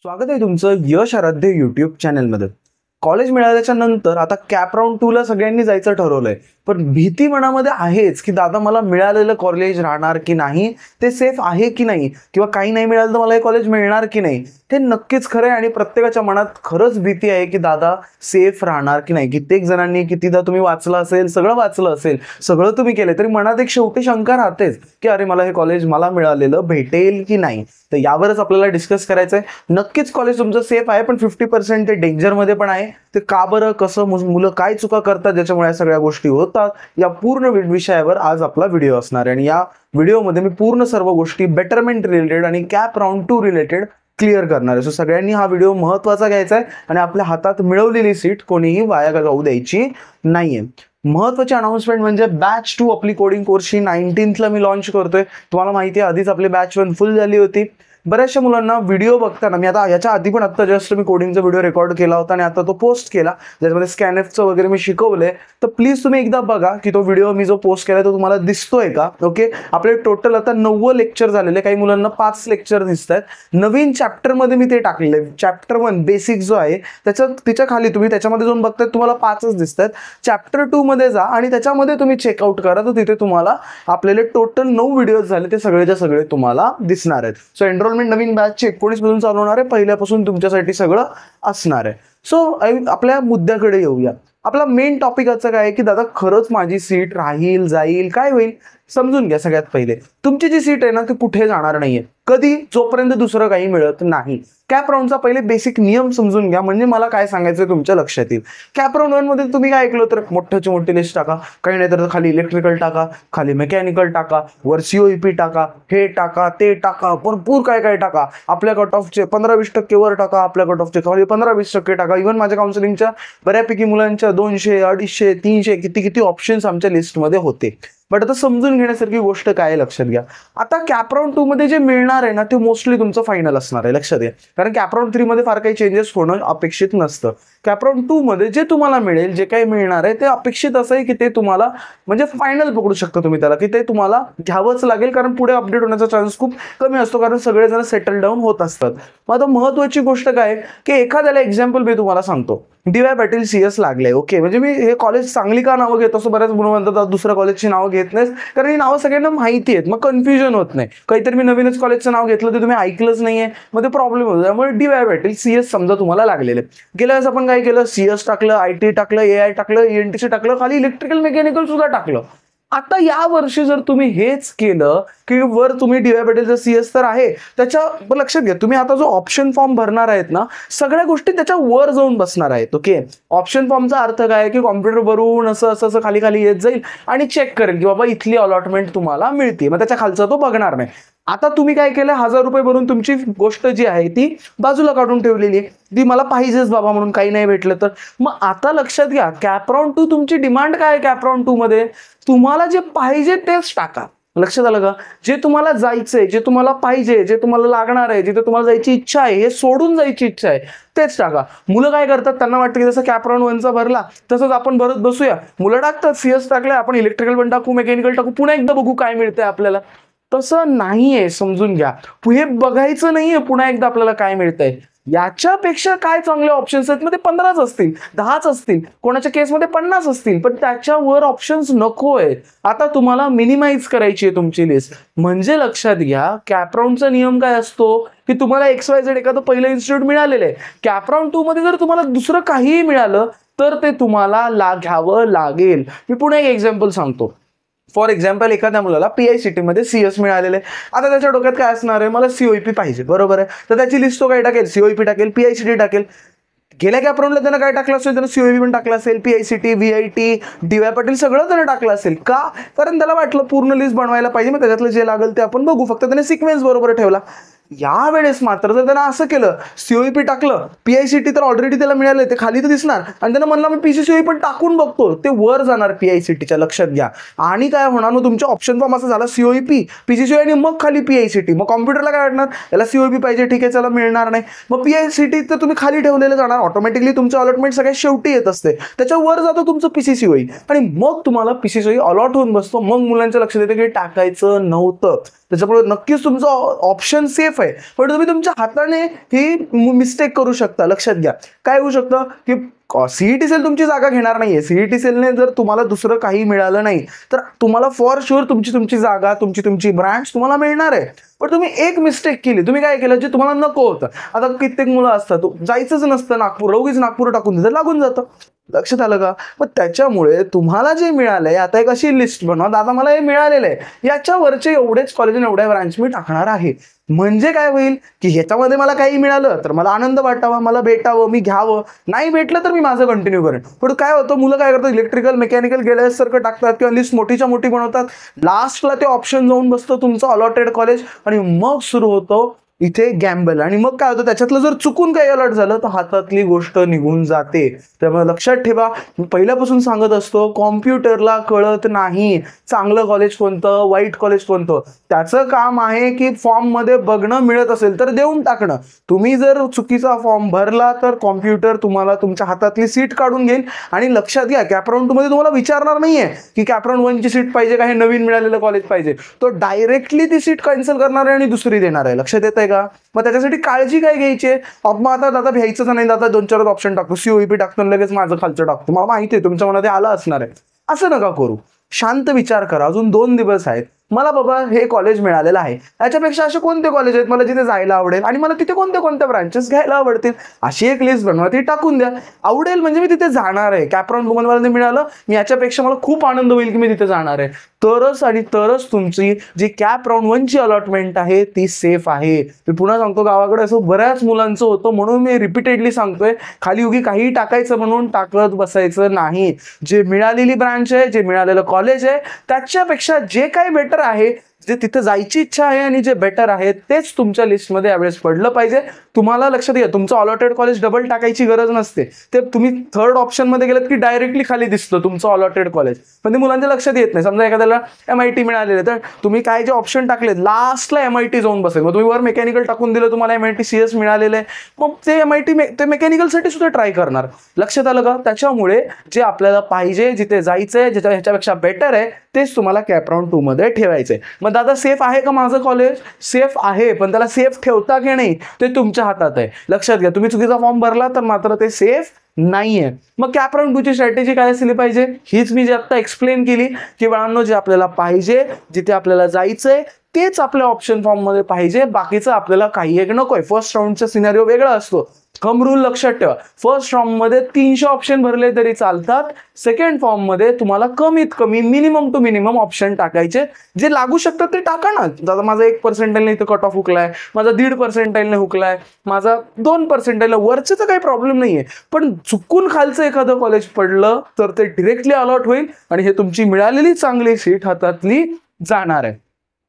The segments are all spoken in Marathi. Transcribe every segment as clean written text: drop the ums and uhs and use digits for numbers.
स्वागत आहे तुमचं यश आराध्य यूट्यूब चॅनलमध्ये. कॉलेज मिळाल्याच्या नंतर आता कॅप राऊंड 2 ला सगळ्यांनी जायचं ठरवलंय. पण भीती मनामध्ये आहेच की दादा मला मिळालेलं कॉलेज राहणार की नाही, ते सेफ आहे की नाही, किंवा काही नाही मिळालं तर मला हे कॉलेज मिळणार की नाही. ते नक्कीच खरं आहे आणि प्रत्येकाच्या मनात खरंच भीती आहे की दादा सेफ राहणार की नाही. कित्येक जणांनी कितीदा तुम्ही वाचलं असेल, सगळं वाचलं असेल, सगळं तुम्ही केलं तरी मनात एक शेवटी शंका राहतेच की अरे मला हे कॉलेज मला मिळालेलं भेटेल की नाही. तर यावरच आपल्याला डिस्कस करायचं आहे. नक्कीच कॉलेज तुमचं सेफ आहे, पण 50% ते डेंजरमध्ये पण आहे. ते का बरं, कसं, मुलं काय चुका करतात ज्याच्यामुळे या सगळ्या गोष्टी होतात, या पूर्ण विषयावर आज आपला व्हिडिओ असणार आहे. आणि या व्हिडिओमध्ये मी पूर्ण सर्व गोष्टी बेटरमेंट रिलेटेड आणि कॅप राऊंड 2 रिलेटेड क्लिअर करणार आहे. सो सगळ्यांनी हा व्हिडिओ महत्त्वाचा घ्यायचा आहे आणि आपल्या हातात मिळवलेली सीट कोणीही वाया जाऊ द्यायची नाहीये. महत्त्वाची अनाउन्समेंट म्हणजे बॅच 2 आपली कोडिंग कोर्सची 19th ला मी लॉन्च करतोय. तुम्हाला माहिती आहे आधीच आपली बॅच 1 फुल झाली होती. बऱ्याचशा मुलांना व्हिडिओ बघताना, मी आता याच्या आधी पण आता जस्ट मी कोडिंगचा व्हिडिओ रेकॉर्ड केला होता आणि आता तो पोस्ट केला ज्याच्यामध्ये स्कॅनएफचं वगैरे मी शिकवलंय. तर प्लीज तुम्ही एकदा बघा की तो व्हिडिओ मी जो पोस्ट केला तो तुम्हाला दिसतोय का. ओके, आपले टोटल आता 90 लेक्चर झालेले, काही मुलांना 5 लेक्चर दिसत आहेत. नवीन चॅप्टरमध्ये मी ते टाकलेलं आहे. चॅप्टर 1 बेसिक जो आहे त्याच्या खाली तुम्ही त्याच्यामध्ये जाऊन बघताय तुम्हाला 5च दिसत आहेत. चॅप्टर 2 मध्ये जा आणि त्याच्यामध्ये तुम्ही चेकआउट करा, तर तिथे तुम्हाला आपल्याला टोटल 9 व्हिडिओज झाले, ते सगळेच्या सगळे तुम्हाला दिसणार आहेत. सो नवीन बॅच 19 मधून चालू होणार आहे. पहिल्यापासून तुमच्यासाठी सगळं असणार आहे. सो आपल्या मुद्द्याकडे येऊया. आपला मेन टॉपिक आजचा काय आहे की दादा खरंच माझी सीट राहील, जाईल, काय होईल समजून घ्या. सगळ्यात पहिले तुमची जी सीट आहे ना ती कुठे जाणार नाहीये कधी, जोपर्यंत दुसरं काही मिळत नाही. कॅप राऊंडचा पहिले बेसिक नियम समजून घ्या, म्हणजे मला काय सांगायचं तुमच्या लक्षात येईल. कॅप राऊंड 1 मध्ये तुम्ही काय ऐकलं तर मोठ्याची मोठी लिस्ट टाका, काही नाही तर खाली इलेक्ट्रिकल टाका, खाली मेकॅनिकल टाका, वर COEP टाका, हे टाका, ते टाका, भरपूर काय काय टाका. आपल्या कट ऑफचे 15-20% वर टाका, आपल्या कट ऑफचे खाली 15-20% टाका. इव्हन माझ्या काउन्सिलिंगच्या बऱ्यापैकी मुलांच्या 200, 250, 300 किती ऑप्शन्स आमच्या लिस्टमध्ये होते. बट आता समजून घेण्यासारखी गोष्ट काय लक्षात घ्या. आता कॅप राऊंड 2 मध्ये जे मिळणार आहे ना ते मोस्टली तुमचं फायनल असणार आहे, लक्षात घ्या. कारण कॅप राऊंड 3 मध्ये फार काही चेंजेस होणं अपेक्षित नसतं. कॅप राऊंड 2 मध्ये जे तुम्हाला मिळेल, जे काही मिळणार आहे ते अपेक्षित असं आहे की ते तुम्हाला म्हणजे फायनल पकडू शकता तुम्ही त्याला, की ते तुम्हाला घ्यावंच लागेल. कारण पुढे अपडेट होण्याचा चान्स खूप कमी असतो, कारण सगळेजण सेटल डाऊन होत असतात. मग आता महत्वाची गोष्ट काय की एखाद्याला एक्झाम्पल मी तुम्हाला सांगतो. DY पाटील CS लागले. ओके, म्हणजे मी हे कॉलेज चांगली का नावं घेत असतो, बऱ्याच मुलं म्हणतात दुसऱ्या कॉलेजची नावं घेत नाहीस, कारण ही नावं सगळ्यांना माहिती आहेत, मग कन्फ्युजन होत नाही. काहीतरी मी नवीनच कॉलेजचं नाव घेतलं ते तुम्ही ऐकलंच नाहीये, मग ते प्रॉब्लेम होतो. त्यामुळे DY पाटील CS समजा तुम्हाला लागलेले. गेल्या वेळेस आपण काय केलं, CS टाकलं, IT टाकलं, AI टाकलं, ENTC टाकलं, खाली इलेक्ट्रिकल मेकॅनिकल सुद्धा टाकलं. आता या वर्षी जर तुम्ही हेच केलं की वर तुम्ही DY पाटीलचं CS तर आहे, त्याच्या लक्षात घ्या तुम्ही आता जो ऑप्शन फॉर्म भरणार आहेत ना, सगळ्या गोष्टी त्याच्या वर जाऊन बसणार आहेत. ओके, ऑप्शन फॉर्मचा अर्थ काय की कॉम्प्युटर वरून असं खाली खाली येत जाईल आणि चेक करेल की बाबा इथली अलॉटमेंट तुम्हाला मिळते, मग त्याच्या खालचा तो बघणार नाही. आता तुम्ही काय केलं, 1000 रुपये भरून तुमची गोष्ट जी आहे ती बाजूला काढून ठेवलेली आहे, ती मला पाहिजेच बाबा म्हणून, काही नाही भेटलं तर. मग आता लक्षात घ्या कॅप राऊंड 2 तुमची डिमांड काय आहे. कॅप राऊंड 2 मध्ये तुम्हाला जे पाहिजे तेच टाका. लक्षात आलं का? जे तुम्हाला जायचंय, जे तुम्हाला पाहिजे, जे तुम्हाला लागणार आहे, जिथे तुम्हाला जायची इच्छा आहे, हे सोडून जायची इच्छा आहे तेच टाका. मुलं काय करतात, त्यांना वाटतं की जसं कॅप राऊंड 1चा भरला तसंच आपण भरत बसूया. मुलं टाकतात CS टाकलंय, आपण इलेक्ट्रिकल पण टाकू, मेकॅनिकल टाकू, पुन्हा एकदा बघू काय मिळतंय आपल्याला. तसं नाहीये, समजून घ्या. हे बघायचं नाहीये पुन्हा एकदा आपल्याला काय मिळतंय. याच्यापेक्षा काय चांगले ऑप्शन्स आहेत, मध्ये 15च असतील, 10च असतील, कोणाच्या केसमध्ये 50 असतील, पण त्याच्यावर ऑप्शन्स नको आहेत. आता तुम्हाला मिनिमाइज करायची आहे तुमची लिस्ट. म्हणजे लक्षात घ्या कॅप राऊंडचा नियम काय असतो की तुम्हाला XYZ एखादं पहिलं इन्स्टिट्यूट मिळालेलं आहे. कॅप राऊंड 2 मध्ये जर तुम्हाला दुसरं काहीही मिळालं तर ते तुम्हाला घ्यावं लागेल. मी पुन्हा एक एक्झाम्पल सांगतो. फॉर एक्झाम्पल एखाद्या मुलाला PICT मध्ये CS मिळालेले. आता त्याच्या डोक्यात काय असणार आहे, मला COEP पाहिजे, बरोबर आहे. तर त्याची लिस्ट तो काय टाकेल, COEP टाकेल, PICT टाकेल. गेल्या कॅप राऊंडला त्यानं काय टाकलं असेल, त्यानं COEP पण टाकलं असेल, PICT, VIT, DY पाटील सगळं त्यानं टाकलं असेल. का? कारण त्याला वाटलं पूर्ण लिस्ट बनवायला पाहिजे, मग त्याच्यातलं जे लागेल ते आपण बघू, फक्त त्याने सिक्वेन्स बरोबर ठेवला. यावेळेस मात्र जर त्यानं असं केलं, COEP टाकलं, PICT तर ऑलरेडी त्याला मिळालं, ते खाली तर दिसणार, आणि त्यानं म्हणलं मी PCCOE पण टाकून बघतो, ते वर जाणार PICTच्या. लक्षात घ्या. आणि काय होणार, मग तुमच्या ऑप्शन फॉर्म असं झाला COEP, PCCOE आणि मग खाली PICT. मग कॉम्प्युटरला काय वाटणार, याला COEP पाहिजे, ठीक आहे चला मिळणार नाही. मग PICT तर तुम्ही खाली ठेवलेलं जाणार, ऑटोमॅटिकली तुमचं अलॉटमेंट सगळ्यात शेवटी येत असते, त्याच्यावर जातं तुमचं PCCOE आणि मग तुम्हाला PCCOE अलॉट होऊन बसतो. मग मुलांच्या लक्षात येतं की टाकायचं नव्हतं. त्याच्यामुळे नक्कीच तुमचं ऑप्शन सेफ आहे, पण तुम्ही तुमच्या हाताने ही मिस्टेक करू शकता. लक्षात घ्या. काय होऊ शकतं की सीईटी सेल तुमची जागा घेणार नाहीये. सीईटी सेलने जर तुम्हाला दुसरं काही मिळालं नाही तर तुम्हाला फॉर शुअर तुमची जागा, तुमची ब्रांच तुम्हाला मिळणार आहे. पण तुम्ही एक मिस्टेक केली. तुम्ही काय केलं जे तुम्हाला नको होतं. आता कित्येक मुलं असतात जायचंच नसतं नागपूर, उगीच नागपूर टाकून दिलं, लागून जातं. लक्षात आलं का? मग त्याच्यामुळे तुम्हाला जे मिळालंय आता एक अशी लिस्ट बनवा, दादा मला हे मिळालेलं आहे, याच्यावरचे एवढेच कॉलेज आणि एवढ्या ब्रांच मी टाकणार आहे. म्हणजे काय होईल की ह्याच्यामध्ये मला काही मिळालं तर मला आनंद वाटावा, मला भेटावं, मी घ्यावं. नाही भेटलं तर मी माझं कंटिन्यू करेन. पण काय होतं, मुलं काय करतात, इलेक्ट्रिकल मेकॅनिकल गेल्यासारखं टाकतात किंवा लिस्ट मोठीच्या मोठी बनवतात. लास्टला ते ऑप्शन जाऊन बसतं तुमचं अलॉटेड कॉलेज आणि मग सुरू होतं इथे गॅम्बल. आणि मग काय होतं, त्याच्यातलं जर चुकून काही अलर्ट झालं तर हातातली गोष्ट निघून जाते. त्यामुळे लक्षात ठेवा, मी पहिल्यापासून सांगत असतो, कॉम्प्युटरला कळत नाही चांगलं कॉलेज कोणतं, वाईट कॉलेज कोणतं. त्याचं काम आहे की फॉर्ममध्ये बघणं, मिळत असेल तर देऊन टाकणं. तुम्ही जर चुकीचा फॉर्म भरला तर कॉम्प्युटर तुम्हाला तुमच्या हातातली सीट काढून घेईल. आणि लक्षात घ्या, कॅपराऊंड 2 मध्ये तुम्हाला विचारणार नाहीये की कॅपराऊंड 1 ची सीट पाहिजे का, हे नवीन मिळालेलं कॉलेज पाहिजे. तो डायरेक्टली ती सीट कॅन्सल करणार आहे आणि दुसरी देणार आहे. लक्षात येत आहे का? मग त्याच्यासाठी काळजी काय घ्यायची आहे? मग आता दादा भ्यायचंच नाही, दादा 2-4 ऑप्शन टाकतो, सीओईपी टाकतो, लगेच माझं खालचं टाकतो. मला माहिती आहे तुमच्या मनात आलं असणार आहे. असं नका करू. शांत विचार करा. अजून 2 दिवस आहेत. मला बाबा हे कॉलेज मिळालेलं आहे, याच्यापेक्षा असे कोणते कॉलेज आहेत मला जिथे जायला आवडेल आणि मला तिथे कोणत्या ब्रांचेस घ्यायला आवडतील, अशी एक लिस्ट बनवा, ती टाकून द्या. आवडेल म्हणजे मी तिथे जाणार आहे. कॅपराऊंड 2 मला मिळालं, मी याच्यापेक्षा मला खूप आनंद होईल की मी तिथे जाणार आहे. तरच तुमची जी कॅपराऊंड 1 ची अलॉटमेंट आहे ती सेफ आहे. मी पुन्हा सांगतो, गावाकडे असं बऱ्याच मुलांचं होतं, म्हणून मी रिपीटेडली सांगतोय, खाली उगी काही टाकायचं म्हणून टाकत बसायचं नाही. जे मिळालेली ब्रांच आहे, जे मिळालेलं कॉलेज आहे, त्याच्यापेक्षा जे काही बेटर आहे, जे तिथे जायची इच्छा आहे आणि जे बेटर आहे तेच तुमच्या लिस्टमध्ये यावेळेस पडलं पाहिजे. तुम्हाला लक्षात घ्या, तुमचं अलॉटेड कॉलेज डबल टाकायची गरज नसते. ते तुम्ही थर्ड ऑप्शनमध्ये गेलात की डायरेक्टली खाली दिसतं तुमचं अलॉटेड कॉलेज, पण ते मुलांच्या लक्षात येत नाही. समजा एखाद्याला MIT मिळालेलं, तर तुम्ही काय जे ऑप्शन टाकले लास्टला MIT जाऊन बसेल. मग तुम्ही वर मेकॅनिकल टाकून दिलं, तुम्हाला MIT CS मिळालेलं आहे, मग ते MIT ते मेकॅनिकलसाठी सुद्धा ट्राय करणार. लक्षात आलं का? त्याच्यामुळे जे आपल्याला पाहिजे, जिथे जायचंय, ह्याच्यापेक्षा बेटर आहे, तेच तुम्हाला कॅपराऊंड 2 मध्ये ठेवायचंय. मग दादा सेफ आहे का माझं कॉलेज? सेफ आहे, पण त्याला सेफ ठेवता की नाही ते तुमच्या हातात आहे. लक्षात घ्या, तुम्ही चुकीचा फॉर्म भरला तर मात्र ते सेफ नाहीये. मग कॅपराऊंड 2 ची स्ट्रॅटेजी काय असली पाहिजे, हीच मी जे आता एक्सप्लेन केली की बाळांनो, जे आपल्याला पाहिजे, जिथे आपल्याला जायचंय तेच आपल्या ऑप्शन फॉर्म मध्ये पाहिजे, बाकीचं आपल्याला काही एक नकोय. फर्स्ट राऊंडचा सिनारिओ वेगळा असतो. थंब रूल लक्षात ठेवा, फर्स्ट फॉर्म मध्ये 300 ऑप्शन भरले तरी चालतात. सेकंड फॉर्म मध्ये तुम्हाला कमीत कमी मिनिमम टू मिनिमम ऑप्शन टाकायचे. जे लागू शकतात ते टाका ना. दादा माझा 1% इथं कट ऑफ हुकलाय, माझा 1.5% हुकलाय, माझा 2% वरचं तर काही प्रॉब्लेम नाहीये. पण चुकून खालचं एखादं कॉलेज पडलं तर ते डिरेक्टली अलॉट होईल आणि हे तुमची मिळालेली चांगली सीट हातातली जाणार आहे.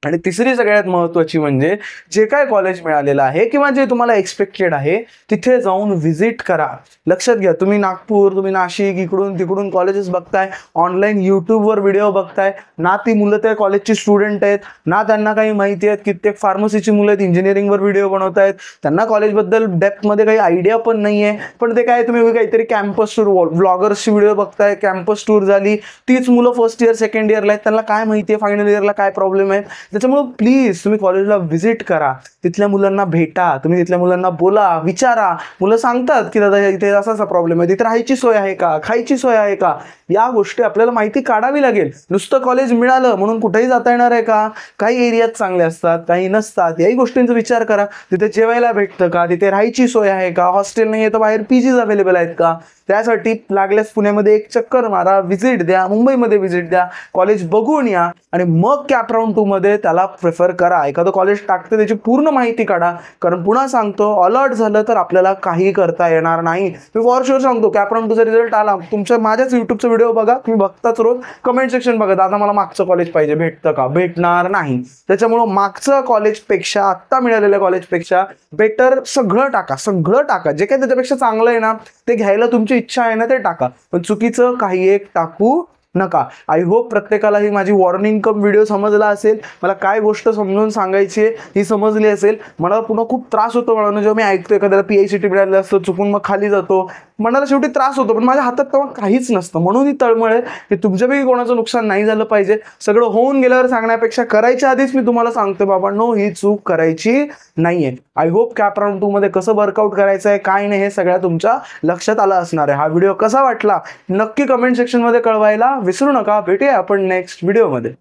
आणि तिसरी सगळ्यात महत्त्वाची म्हणजे, जे काय कॉलेज मिळालेलं आहे किंवा जे तुम्हाला एक्सपेक्टेड आहे तिथे जाऊन व्हिजिट करा. लक्षात घ्या, तुम्ही नागपूर, तुम्ही नाशिक, इकडून तिकडून कॉलेजेस बघताय, ऑनलाईन यूट्यूबवर व्हिडिओ बघताय, ना ती मुलं त्या कॉलेजची स्टुडंट आहेत, ना त्यांना काही माहिती आहेत. कित्येक फार्मसीची मुलं आहेत, इंजिनिअरिंगवर व्हिडिओ बनवतायत, त्यांना कॉलेजबद्दल डेप्थमध्ये काही आयडिया पण नाही आहे. पण ते काय, तुम्ही काहीतरी कॅम्पस टूर, व्लॉगर्सची व्हिडिओ बघताय, कॅम्पस टूर झाली, तीच मुलं फर्स्ट इयर सेकंड इयरला आहेत, त्यांना काय माहिती आहे फायनल इयरला काय प्रॉब्लेम आहे. त्याच्यामुळे प्लीज तुम्ही कॉलेजला व्हिजिट करा, तिथल्या मुलांना भेटा, तुम्ही तिथल्या मुलांना बोला, विचारा. मुलं सांगतात की दादा इथे असा प्रॉब्लेम आहे, तिथे राहायची सोय आहे का, खायची सोय आहे का, या गोष्टी आपल्याला माहिती काढावी लागेल. नुसतं कॉलेज मिळालं म्हणून कुठेही जाता येणार आहे का? काही एरियात चांगले असतात, काही नसतात. याही गोष्टींचा विचार करा. तिथे जेवायला भेटतं का, तिथे राहायची सोय आहे का, हॉस्टेल नाही आहे तर बाहेर PGs अवेलेबल आहेत का. त्यासाठी लागल्यास पुण्यामध्ये एक चक्कर मारा, व्हिजिट द्या, मुंबईमध्ये व्हिजिट द्या, कॉलेज बघून या आणि मग कॅपराऊंड 2 मध्ये त्याला प्रेफर करा. एखादं कॉलेज टाकते त्याची पूर्ण माहिती काढा, कारण पुन्हा सांगतो, अलर्ट झालं तर आपल्याला काही करता येणार नाही. मी फॉर शुअर सांगतो, कॅपराऊंड 2चा रिझल्ट आला, तुमच्या माझ्याच युट्यूबचा व्हिडिओ बघा, तुम्ही बघताच रोज, कमेंट सेक्शन बघा, दादा मला मागचं कॉलेज पाहिजे, भेटतं का? भेटणार नाही. त्याच्यामुळं मागचं कॉलेजपेक्षा, आत्ता मिळालेल्या कॉलेजपेक्षा बेटर सगळं टाका. जे काही त्याच्यापेक्षा चांगलं आहे ना ते घ्यायला तुमची इच्छा आहे ना ते टाका, पण चुकीचं काही एक टाकू नका. आय होप प्रत्येकाला ही माझी वॉर्निंग कम व्हिडिओ समजला असेल. मला काय गोष्ट समजून सांगायची आहे ही समजली असेल. मला पुन्हा खूप त्रास होतो म्हणून जेव्हा मी ऐकतो एखाद्याला PICT मिळालेलं असतं, चुकून मग खाली जातो. मनाला शेवटी त्रास होतो, पण माझ्या हातात तेव्हा काहीच नसतं. म्हणून ही तळमळ आहे की तुमच्यापैकी कोणाचं नुकसान नाही झालं पाहिजे. सगळं होऊन गेल्यावर सांगण्यापेक्षा करायच्या आधीच मी तुम्हाला सांगतो बाबा नो, ही चूक करायची नाहीये. आय होप कॅप राऊंड 2 मध्ये कसं वर्कआउट करायचं आहे काय नाही हे सगळ्या तुमच्या लक्षात आलं असणार आहे. हा व्हिडिओ कसा वाटला नक्की कमेंट सेक्शन मध्ये कळवायला विसरू नका. भेटूया आपण नेक्स्ट व्हिडिओमध्ये.